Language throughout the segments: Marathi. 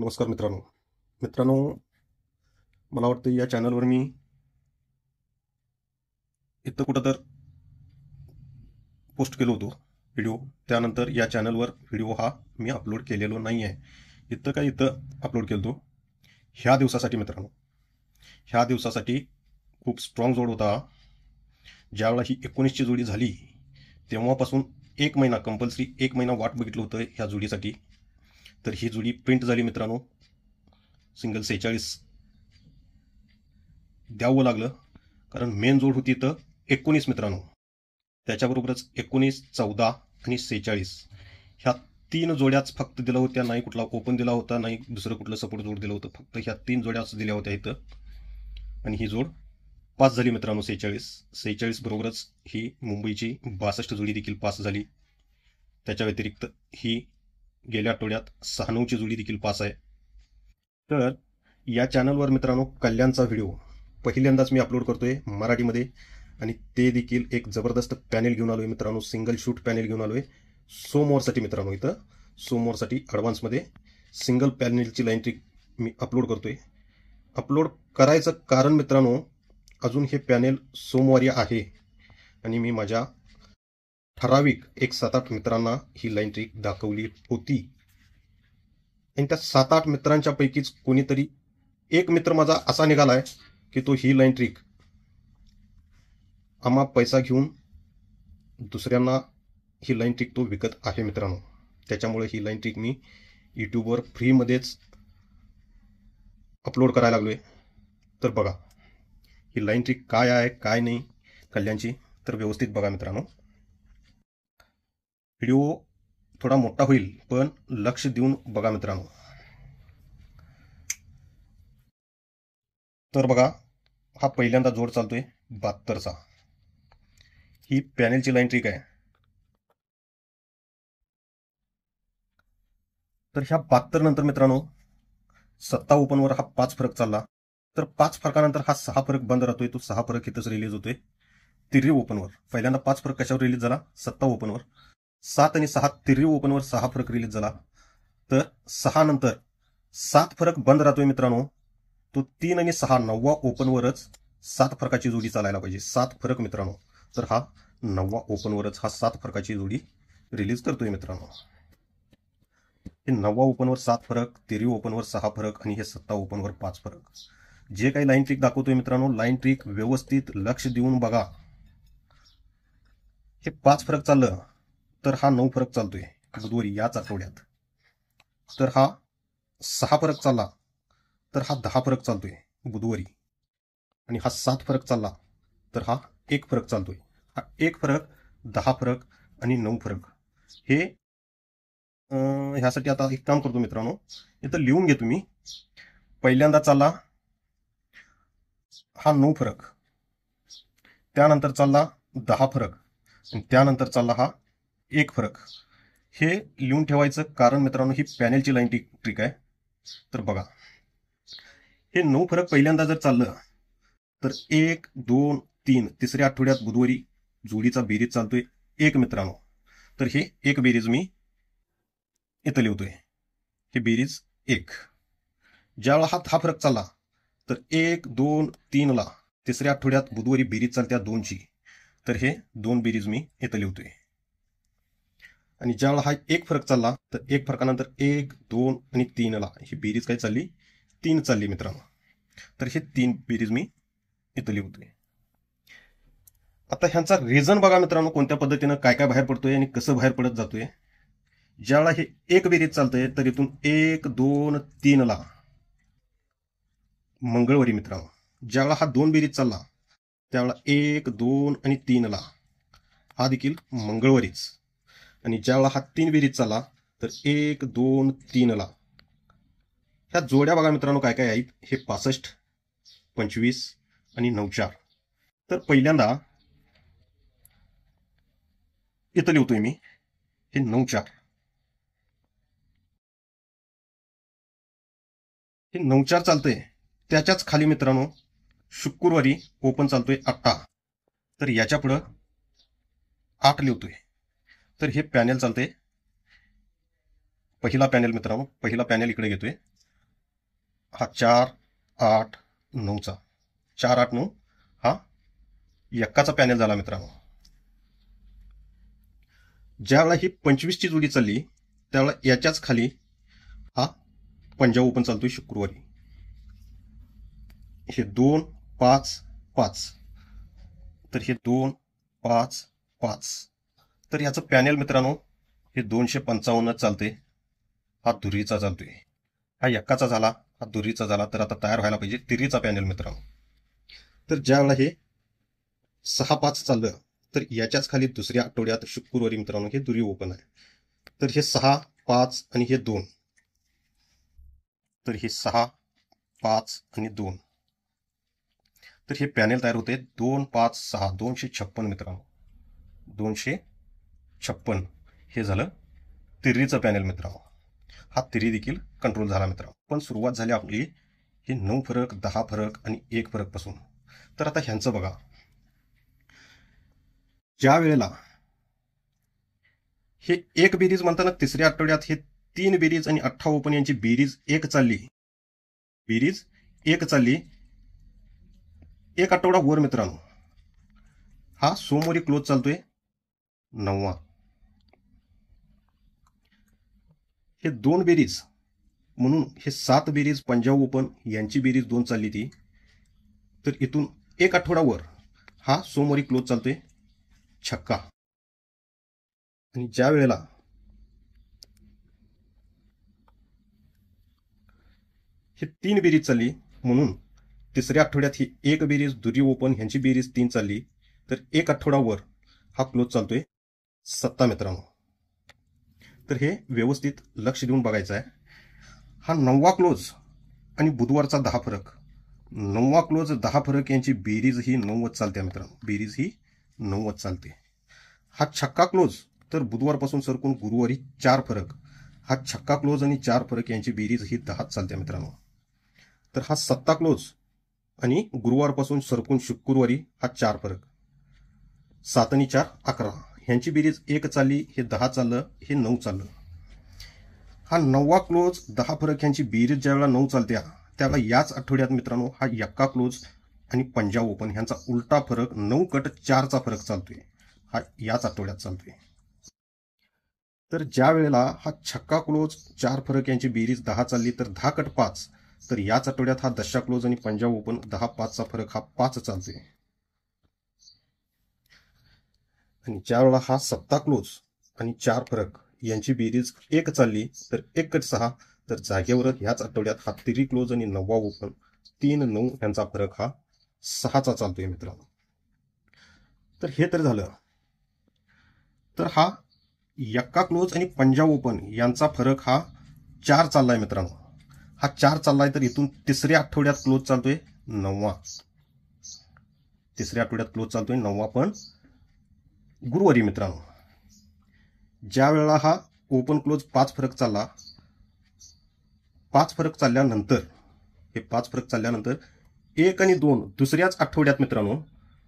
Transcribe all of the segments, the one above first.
नमस्कार मित्रांनो मला वाटतं या चॅनलवर मी इथं कुठं तर पोस्ट केलो होतो व्हिडिओ. त्यानंतर या चॅनलवर व्हिडिओ हा मी अपलोड केलेलो नाही आहे. इथं अपलोड केलो ह्या दिवसासाठी मित्रांनो. ह्या दिवसासाठी खूप स्ट्रॉंग जोड होता. ज्यावेळेला ही 19ची जोडी झाली तेव्हापासून एक महिना कंपल्सरी एक महिना वाट बघितलं होतं ह्या जोडीसाठी. तर ही जोडी प्रिंट झाली मित्रांनो. सिंगल 46 द्यावं लागलं कारण मेन जोड होती तर 19 मित्रांनो. त्याच्याबरोबरच 19, 14 आणि 46 ह्या 3 जोड्याच फक्त दिल्या होत्या. नाही कुठला ओपन दिला होता, नाही दुसरं कुठलं सपोर्ट जोड दिलं होतं. फक्त ह्या 3 जोड्याच दिल्या होत्या इथं. आणि ही जोड पास झाली मित्रांनो. 46 बरोबरच ही मुंबईची 62 जोडी देखील पास झाली. त्याच्या व्यतिरिक्त ही गेल्या आठवड्यात 6-9ची जोडी देखील पास आहे. तर या चॅनलवर मित्रांनो कल्याणचा व्हिडिओ पहिल्यांदाच मी अपलोड करतोय मराठीमध्ये. आणि ते देखील एक जबरदस्त पॅनेल घेऊन आलोय मित्रांनो. सिंगल शूट पॅनेल घेऊन आलोय सोमवारसाठी मित्रांनो. इथं सोमवारसाठी ॲडव्हान्समध्ये सिंगल पॅनेलची लाईन ट्रिक मी अपलोड करतोय. अपलोड करायचं कारण मित्रांनो, अजून हे पॅनेल सोमवारी आहे आणि मी माझ्या ठराविक एक 7-8 मित्रांना ही लाईन ट्रिक दाखवली होती. आणि त्या 7-8 मित्रांच्या पैकीच कोणीतरी एक मित्र माझा असा निघालाय की तो ही लाईन ट्रिक आम्हा पैसा घेऊन दुसऱ्यांना ही लाईन ट्रिक तो विकत आहे मित्रांनो. त्याच्यामुळे ही लाईन ट्रिक मी यूट्यूबवर फ्रीमध्येच अपलोड करायला लागलोय. तर बघा ही लाईन ट्रिक काय आहे काय नाही कल्याणची, तर व्यवस्थित बघा मित्रांनो. व्हिडिओ थोडा मोठा होईल पण लक्ष देऊन बघा मित्रांनो. तर बघा हा पहिल्यांदा जोड चालतोय 72चा. ही पॅनेलची लाईन ट्रिक आहे. तर ह्या 72 नंतर मित्रांनो 7 ओपनवर हा 5 फरक चालला. तर 5 फरकानंतर हा 6 फरक बंद राहतोय. तो 6 फरक इथंच रिलीज होतोय तिर्री ओपनवर. पहिल्यांदा 5 फरक कशावर रिलीज झाला? 7 ओपनवर. 7 आणि 6 तिर्री ओपनवर 6 फरक रिलीज झाला. तर 6 नंतर 7 फरक बंद राहतोय मित्रांनो. तो 3 आणि 6 9व्या ओपनवरच 7 फरकाची जोडी चालायला पाहिजे. 7 फरक मित्रांनो. तर हा 9व्या ओपनवरच हा 7 फरकाची जोडी रिलीज करतोय मित्रांनो. हे 9व्या ओपनवर 7 फरक, 13 ओपनवर 6 फरक आणि हे 7 ओपनवर 5 फरक. जे काही लाईन ट्रिक दाखवतोय मित्रांनो, लाईन ट्रिक व्यवस्थित लक्ष देऊन बघा. हे 5 फरक चाललं तर हा 9 फरक चालतोय बुधवारी याच आठवड्यात. तर हा 6 फरक चालला तर हा 10 फरक चालतोय बुधवारी. आणि हा 7 फरक चालला तर हा 1 फरक चालतोय. हा 1 फरक, 10 फरक आणि 9 फरक. हे ह्यासाठी आता एक काम करतो मित्रांनो, इथं लिहून घे तुम्ही. पहिल्यांदा चालला हा 9 फरक, त्यानंतर चालला 10 फरक आणि त्यानंतर चालला हा 1 फरक. हे लिहून ठेवायचं कारण मित्रांनो ही पॅनेलची लाईन ट्रिक आहे. तर बघा हे 9 फरक पहिल्यांदा जर चाललं तर 1, 2, 3 तिसऱ्या आठवड्यात बुधवारी जोडीचा बेरीज चालतोय 1 मित्रांनो. तर हे 1 बेरीज मी इथं लिहतोय. हे बेरीज 1. ज्यावेळा हा 10 फरक चालला तर 1, 2, 3 ला तिसऱ्या आठवड्यात बुधवारी बेरीज चालत्या 2ची. तर हे 2 बेरीज मी इथं लिहतोय. आणि ज्यावेळा हा 1 फरक चालला तर 1 फरकानंतर 1, 2 आणि 3 ला ही बेरीज काय चालली? 3 चालली मित्रांनो. तर हे 3 बेरीज मी इथं लिहतोय. आता ह्यांचा रिझन बघा मित्रांनो, कोणत्या पद्धतीनं काय काय बाहेर पडतोय आणि कसं बाहेर पडत जातोय. ज्यावेळा हे 1 बेरीज चालतंय तर इथून 1, 2, 3 ला मंगळवारी मित्रांनो. ज्यावेळा हा 2 बेरीज चालला त्यावेळा 1, 2 आणि 3 ला हा देखील मंगळवारीच. आणि ज्यावेळा हा 3 बेरीज चालला तर 1, 2, 3 ला ह्या जोड्या बघा मित्रांनो काय काय आहेत. हे 65, 25 आणि 9-4. तर पहिल्यांदा इथं लिहतोय मी हे 9-4. हे 9-4 चालतंय. त्याच्याच खाली मित्रांनो शुक्रवारी ओपन चालतोय 8. तर याच्या पुढं 8 लिहतोय. तर हे पॅनेल चालतंय. पहिला पॅनेल मित्रांनो, पहिला पॅनेल इकडे घेतोय हा 4 8 9चा 4 8 9 हा एक्काचा पॅनल झाला मित्रांनो. ज्यावेळेला ही 25ची जोडी चालली त्यावेळेला याच्याच खाली हा पंजाब ओपन चालतोय शुक्रवारी. हे 2 5 5 तर हे 2 5 5 तर याचं पॅनेल मित्रांनो हे 255 चालते. हा दुरीचा चालतोय. हा एक्काचा झाला, हा दुरीचा झाला. तर आता तयार व्हायला पाहिजे तिरीचा पॅनेल मित्रांनो. तर ज्यावेळेला हे 6 5 चाललं तर याच्याच खाली दुसऱ्या आठवड्यात शुक्रवारी मित्रांनो हे दुरी ओपन आहे. तर हे 6 5 आणि हे 2 तर हे 6 5 आणि 2 तर हे पॅनेल तयार होते 2 5 6 256 मित्रांनो. 256 हे झालं तिरीचं पॅनेल मित्रांनो. हा तिरी देखील कंट्रोल झाला मित्रांनो. पण सुरुवात झाली आपली ही 9 फरक 10 फरक आणि 1 फरक पासून. तर आता ह्यांचं बघा, ज्या वेळेला हे एक बेरीज म्हणताना तिसऱ्या आठवड्यात हे 3 बेरीज आणि 18 ओपन यांची बेरीज एक चालली. बेरीज एक चालली एक आठवडा वर मित्रांनो. हा सोमवारी क्लोज चालतोय 9वा. हे 2 बेरीज म्हणून हे 7 बेरीज पंजाब ओपन यांची बेरीज 2 चालली ती. तर इथून एक आठवडावर हा सोमवारी क्लोज चालतोय छक्का. आणि ज्या वेळेला हे 3 बेरीज चालली म्हणून तिसऱ्या आठवड्यात ही एक बेरीज दुरी ओपन ह्यांची बेरीज 3 चालली. तर एक आठवडावर हा क्लोज चालतोय 7 मित्रांनो. तर हे व्यवस्थित लक्ष देऊन बघायचं आहे. हा 9वा क्लोज आणि बुधवारचा 10 फरक. 9वा क्लोज 10 फरक यांची बेरीज ही 90 चालते मित्रांनो. बेरीज ही 90 चालते. हा छक्का क्लोज तर बुधवारपासून सरकून गुरुवारी 4 फरक. हा छक्का क्लोज आणि 4 फरक यांची बेरीज ही 10 चालते मित्रांनो. तर हा 7 क्लोज आणि गुरुवारपासून सरकून शुक्रवारी हा 4 फरक. 7 आणि 4 11 ह्यांची बेरीज 1 चालली. हे 10 चाललं, हे 9 चाललं. हा 9वा क्लोज 10 फरक ह्यांची बेरीज ज्यावेळेला 9 चालत्या त्यावेळेला याच आठवड्यात मित्रांनो हा एक्का क्लोज आणि पंजाब ओपन ह्यांचा उलटा फरक 9 कट 4चा फरक चालतोय. हा याच आठवड्यात चालतोय. तर ज्या वेळेला हा छक्का क्लोज 4 फरक यांची बेरीज 10 चालली तर 10 कट 5. तर याच आठवड्यात हा दशा क्लोज आणि पंजाब ओपन 10 5चा फरक हा 5 चालतोय. आणि ज्या वेळेला हा 7 क्लोज आणि 4 फरक यांची बेरीज 1 चालली तर 1 कट 6. तर जागेवरच ह्याच आठवड्यात हा तिरी क्लोज आणि 9वा ओपन 3 9 यांचा फरक हा 6चा चालतोय मित्रांनो. तर हे तर झालं. तर हा एक्का क्लोज आणि पंजाब ओपन यांचा फरक हा 4 चाललाय मित्रांनो. हा 4 चाललाय. तर इथून तिसऱ्या आठवड्यात क्लोज चालतोय 9वा. तिसऱ्या आठवड्यात क्लोज चालतोय 9वा पण गुरुवारी मित्रांनो. ज्या वेळेला हा ओपन क्लोज 5 फरक चालला. 5 फरक चालल्यानंतर हे 5 फरक चालल्यानंतर 1 आणि 2 दुसऱ्याच आठवड्यात मित्रांनो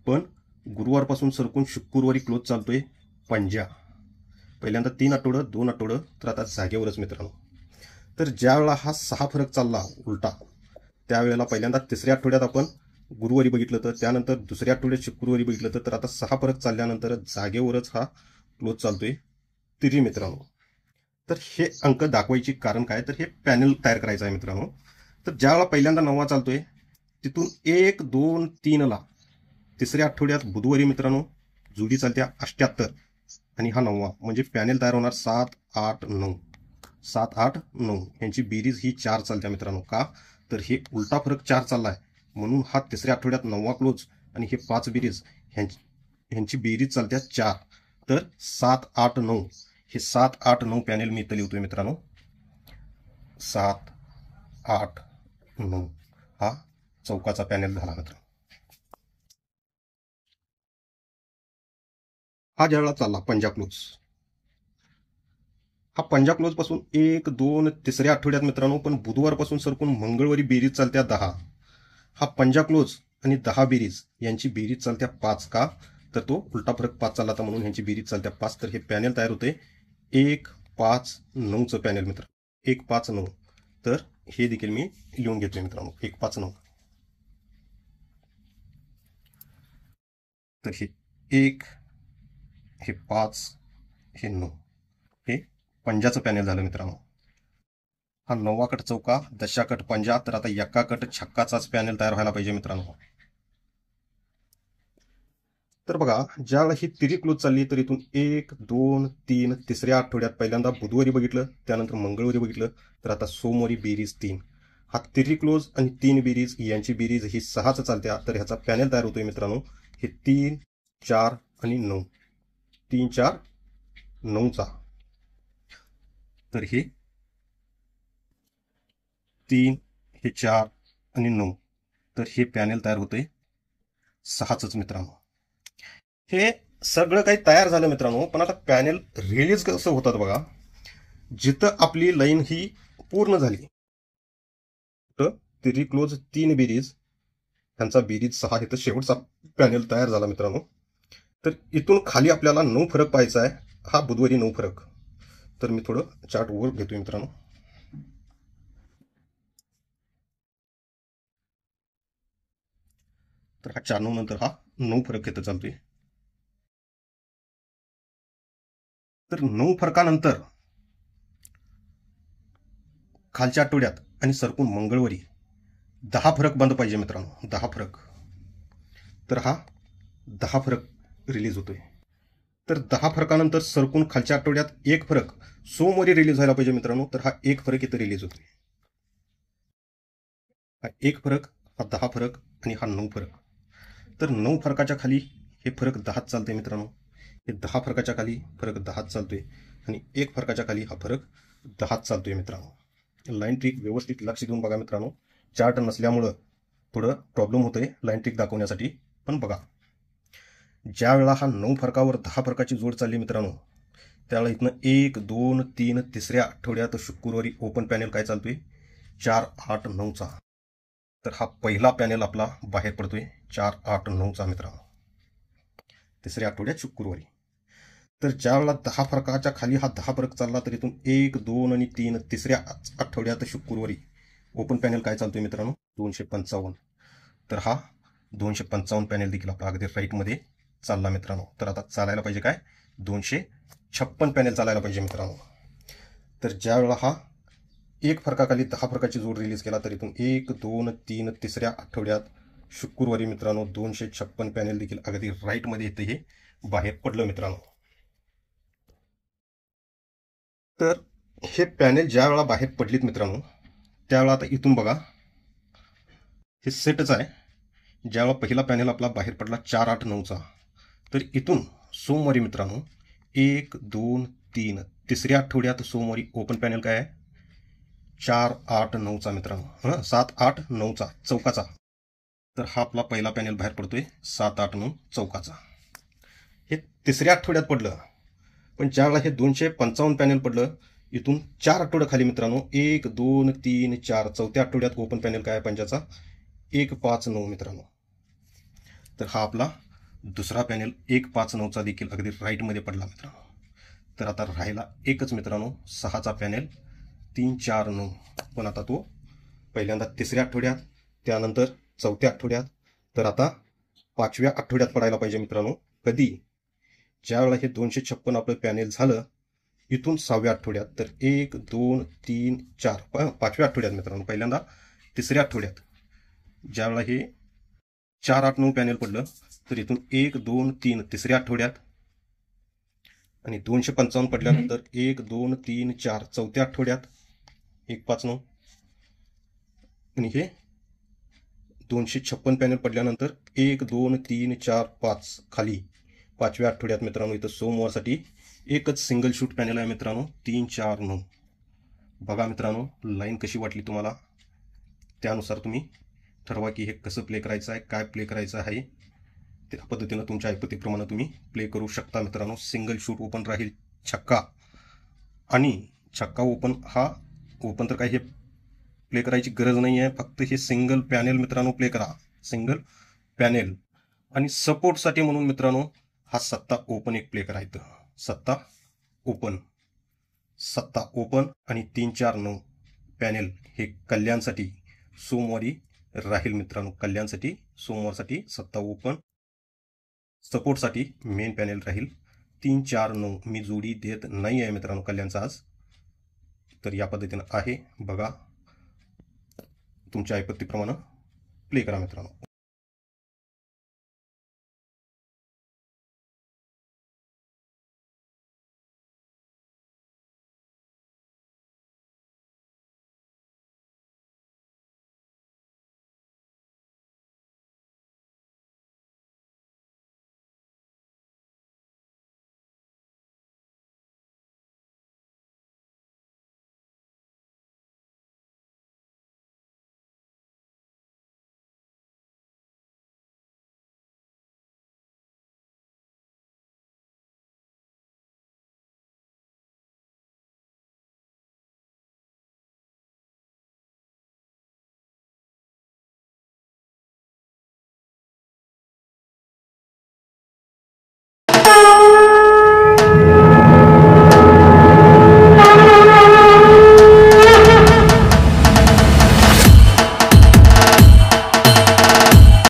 पण गुरुवारपासून सरकून शुक्रवारी क्लोज चालतोय पंजा. पहिल्यांदा 3 आठवडं 2 आठवडं. तर आता जागेवरच मित्रांनो. तर ज्या वेळेला हा 6 फरक चालला उलटा त्यावेळेला पहिल्यांदा तिसऱ्या आठवड्यात आपण गुरुवारी बघितलं तर त्यानंतर दुसऱ्या आठवड्यात शुक्रवारी बघितलं तर आता 6 फरक चालल्यानंतर जागेवरच हा क्लोज चालतोय तिरी मित्रांनो. तर हे अंक दाखवायची कारण काय तर हे पॅनल तयार करायचं आहे मित्रांनो. तर ज्यावेळेला पहिल्यांदा 9वा चालतोय तिथून 1 2 3ला तिसऱ्या आठवड्यात बुधवारी मित्रांनो जोडी चालत्या 78 आणि हा 9वा म्हणजे पॅनल तयार होणार 7 8 9. 7 8 9 यांची बेरीज ही 4 चालत्या मित्रांनो. का तर हे उलटा फरक 4 चाललाय म्हणून हा तिसऱ्या आठवड्यात 9वा क्लोज आणि हे 5 बेरीज ह्यांची बेरीज चालत्या 4. तर 7 8 9 हे 7 8 9 पॅनेल मी इथं लिहितोय मित्रांनो. 7 8 9 हा चौकाचा पॅनेल झाला मित्रांनो. हा ज्यावेळेला चालला पंजाब क्लोज. हा पंजाब क्लोज पासून 1 2 तिसऱ्या आठवड्यात मित्रांनो पण बुधवारपासून सरकून मंगळवारी बेरीज चालत्या 10. हा पंजाब क्लोज आणि 10 बेरीज यांची बेरीज चालत्या 5. का तर तो उलटा फरक 5 चालला म्हणून ह्यांची बेरीज चालत्या 5. तर हे पॅनेल तयार होते 1 5 9चं पॅनेल मित्र. 1 5 9. तर हे देखील मी लिहून घेतोय मित्रांनो, 159. तर हे 1, हे 5, हे 9, हे पंजाचं पॅनेल झालं मित्रांनो. हा 9वा कट चौका, 10 कट पंजा. तर आता एका कट छक्काचाच पॅनेल तयार व्हायला पाहिजे मित्रांनो. तर बघा, ज्यावेळेला ही तिरी क्लोज चालली तर इथून 1, 2, 3 तिसऱ्या आठवड्यात पहिल्यांदा बुधवारी बघितलं, त्यानंतर मंगळवारी बघितलं, तर आता सोमवारी बेरीज 3. हा तिरी क्लोज आणि 3 बेरीज यांची बेरीज ही 6च चालत्या. तर ह्याचा पॅनेल तयार होतोय मित्रांनो. हे 3, 4 आणि 9. 3, 4, 9चा. तर हे 3, हे 4 आणि 9. तर हे पॅनेल तयार होतंय 6च मित्रांनो. हे सगळं काही तयार झालं मित्रांनो, पण आता पॅनेल रिलीज कसं होतात बघा. जिथं आपली लाईन ही पूर्ण झाली, तिरी क्लोज 3 बेरीज, त्यांचा बेरीज 6, इथं शेवटचा पॅनेल तयार झाला मित्रांनो. तर इथून खाली आपल्याला 9 फरक पाहायचा आहे. हा बुधवारी 9 फरक. तर मी थोडं चार्ट वर घेतोय मित्रांनो. तर हा 4 9 नंतर हा 9 फरक इथं चालतोय. तर 9 फरकानंतर खालच्या आठवड्यात आणि सरकून मंगळवारी 10 फरक बंद पाहिजे मित्रांनो, 10 फरक. तर हा 10 फरक रिलीज होतोय. तर 10 फरकानंतर सरकून खालच्या आठवड्यात 1 फरक सोमवारी रिलीज व्हायला पाहिजे मित्रांनो. तर हा 1 फरक इथं रिलीज होतोय. हा 1 फरक, हा 10 फरक आणि हा 9 फरक. तर 9 फरकाच्या खाली हे फरक 10च चालतंय मित्रांनो. हे 10 फरकाच्या खाली फरक 10च चालतोय आणि 1 फरकाच्या खाली हा फरक 10च चालतोय मित्रांनो. लाईन ट्रिक व्यवस्थित लक्ष देऊन बघा मित्रांनो. चार्ट नसल्यामुळं थोडं प्रॉब्लेम होतोय लाईन ट्रिक दाखवण्यासाठी. पण बघा, ज्या वेळा हा 9 फरकावर 10 फरकाची जोड चालली मित्रांनो, त्यावेळेला इथनं 1, 2, 3 तिसऱ्या आठवड्यात शुक्रवारी ओपन पॅनेल काय चालतोय, 4, 8, 9चा. तर हा पहिला पॅनेल आपला बाहेर पडतोय 4, 8, 9चा मित्रांनो, तिसऱ्या आठवड्यात शुक्रवारी. तर ज्या वेळेला 10 फरकाच्या खाली हा 10 फरक चालला, तर इथून 1, 2 आणि 3 तिसऱ्या आठवड्यात शुक्रवारी ओपन पॅनेल काय चालतोय मित्रांनो, 255. तर हा 255 पॅनेल देखील आपला अगदी राईटमध्ये चालला मित्रांनो. तर आता चालायला पाहिजे काय, 256 पॅनेल चालायला पाहिजे मित्रांनो. तर ज्या वेळेला हा 1 फरकाखाली 10 फरकाची जोड रिलीज केला, तर इथून 1, 2, 3 तिसऱ्या आठवड्यात शुक्रवारी मित्रांनो 256 पॅनेल देखील अगदी राईटमध्ये इथे हे बाहेर पडलं मित्रांनो. तर हे पॅनेल ज्या वेळा बाहेर पडलीत मित्रांनो, त्यावेळा आता इथून बघा, हे सेटच आहे. ज्यावेळा पहिला पॅनेल आपला बाहेर पडला 4, 8, 9चा, तर इथून सोमवारी मित्रांनो 1, 2, 3 तिसऱ्या आठवड्यात सोमवारी ओपन पॅनेल काय आहे, 4, 8, 9चा मित्रांनो. 7, 8, 9चा चौकाचा. तर हा आपला पहिला पॅनेल बाहेर पडतोय 7, 8, 9 चौकाचा. हे तिसऱ्या आठवड्यात पडलं. पण ज्यावेळेला हे 255 पॅनेल पडलं, इथून 4 आठवड्या खाली मित्रांनो 1, 2, 3, 4 चौथ्या आठवड्यात ओपन पॅनेल काय आहे पंजाचा, 1, 5, 9 मित्रांनो. तर हा आपला दुसरा पॅनेल 1, 5, 9चा देखील अगदी राईटमध्ये पडला मित्रांनो. तर आता राहिला एकच मित्रांनो 6चा पॅनेल, 3, 4, 9. पण आता तो पहिल्यांदा तिसऱ्या आठवड्यात, त्यानंतर चौथ्या आठवड्यात, तर आता 5व्या आठवड्यात पडायला पाहिजे मित्रांनो. कधी, ज्यावेळेला हे 256 आपलं पॅनेल झालं, इथून 6व्या आठवड्यात. तर 1, 2, 3, 4 5व्या आठवड्यात मित्रांनो. पहिल्यांदा तिसऱ्या आठवड्यात ज्यावेळेला हे 4, 8, 9 पॅनेल पडलं, तर इथून 1, 2, 3 तिसऱ्या आठवड्यात आणि 255 पडल्यानंतर 1, 2, 3, 4 चौथ्या आठवड्यात 1, 5, 9 आणि हे 256 पॅनेल पडल्यानंतर 1, 2, 3, 4, 5 खाली 5व्या आठवड्यात मित्रांनो. इथं सोमवारसाठी एकच सिंगल शूट पॅनेल आहे मित्रांनो, 3, 4, 9. बघा मित्रांनो, लाईन कशी वाटली तुम्हाला, त्यानुसार तुम्ही ठरवा की हे कसं प्ले करायचं आहे, काय प्ले करायचं आहे. त्या पद्धतीनं तुमच्या ऐपतीप्रमाणे तुम्ही प्ले करू शकता मित्रांनो. सिंगल शूट ओपन राहील छक्का, आणि छक्का ओपन, हा ओपन तर काही हे प्ले करायची गरज नाही आहे. फक्त हे सिंगल पॅनेल मित्रांनो प्ले करा, सिंगल पॅनेल. आणि सपोर्टसाठी म्हणून मित्रांनो हा सत्ता ओपन एक प्ले करायचं, सत्ता ओपन आणि 3, 4, 9 पॅनेल हे कल्याणसाठी सोमवारी राहील मित्रांनो. कल्याणसाठी सोमवारसाठी सत्ता ओपन. सपोर्टसाठी मेन पॅनेल राहील 3, 4, 9. मी जोडी देत नाही आहे मित्रांनो कल्याणचा आज. तर या पद्धतीनं आहे बघा, तुमच्या ऐपतीप्रमाणे प्ले करा मित्रांनो.